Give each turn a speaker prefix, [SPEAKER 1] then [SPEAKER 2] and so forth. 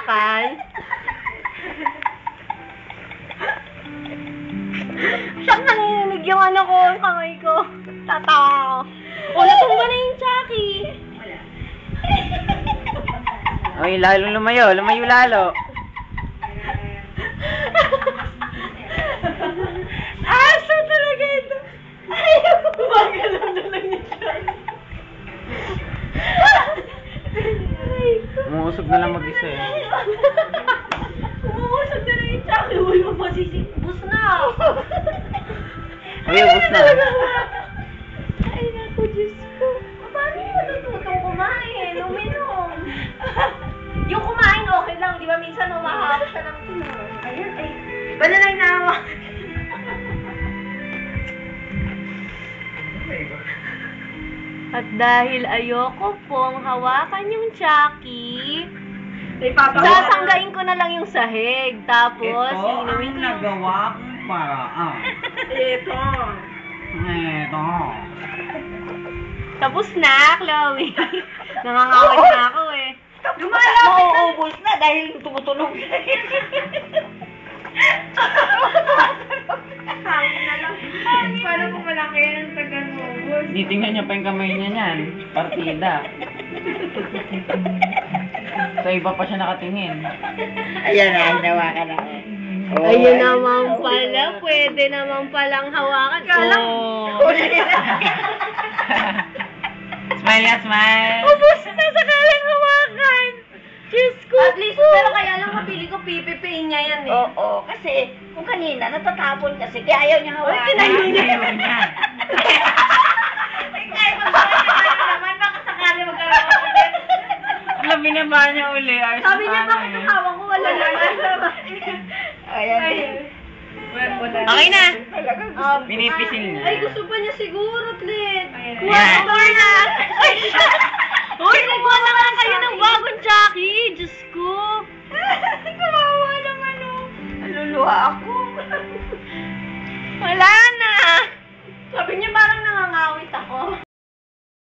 [SPEAKER 1] hawakan. Siya nanginginig yung ano ko, yung kamay ko. Tatawa ako. O, natumba na yung Chucky.
[SPEAKER 2] Ay, lalo lumayo. Lumayo lalo.
[SPEAKER 1] Aso talaga ito. Gumagalaw na lang yung Chucky.
[SPEAKER 2] Umuusog na lang mag-isa eh.
[SPEAKER 1] Umuusog na lang yung Chucky. Uy, mapasisibus na.
[SPEAKER 2] Uy, ubus na.
[SPEAKER 1] Ay, naku, Diyos ko. Paano mo natutong kumain? Uminom. Yung kumain, okay lang. Di ba minsan umahawak siya ng tunog? Ayun, ay. Iba na lang inaawak. At dahil ayoko pong hawakan yung Chucky, sasanggain ko na lang yung sahig. Tapos, inumin ko yung...
[SPEAKER 2] nagawa kong paraan.
[SPEAKER 1] Ito.
[SPEAKER 2] Ito.
[SPEAKER 1] Tapos na, Chloe. Nangangawad na ako eh.
[SPEAKER 3] Mauubos na dahil tumutunog.
[SPEAKER 1] Hangin na lang. Paano kung malaki ang tagal mo?
[SPEAKER 2] Titingnan niya pa yung kamay niya niyan. Partida. Sa iba pa siya nakatingin.
[SPEAKER 3] Ayan na, hinawa ka na. Oh,
[SPEAKER 1] Ayun naman pala. Pwede naman palang hawakan. Oh.
[SPEAKER 2] Smile nga, smile.
[SPEAKER 1] Ubus na sa kalang hawakan. Diyos ko. At least, pero kaya lang mapili ko pipipiin niya yan eh.
[SPEAKER 3] Oo, kasi kung kanina natatapon kasi kaya ayaw niya hawakan.
[SPEAKER 1] Ay, kinahihin niya.
[SPEAKER 2] Ayaw niya.
[SPEAKER 1] Ay, magkakaroon naman. Baka sakali magkaroon ulit.
[SPEAKER 2] Alam, binaba niya uli.
[SPEAKER 1] Sabi niya, bakit ang hawak ko wala naman?
[SPEAKER 3] Ayan.
[SPEAKER 1] Okay na.
[SPEAKER 2] Pinipisil niya.
[SPEAKER 1] Ay, gusto pa niya siguro, Tlit. Kuha
[SPEAKER 2] Yan.
[SPEAKER 1] na na. Uy, nagkuha na nga kayo ng bagong Chucky. Diyos ko.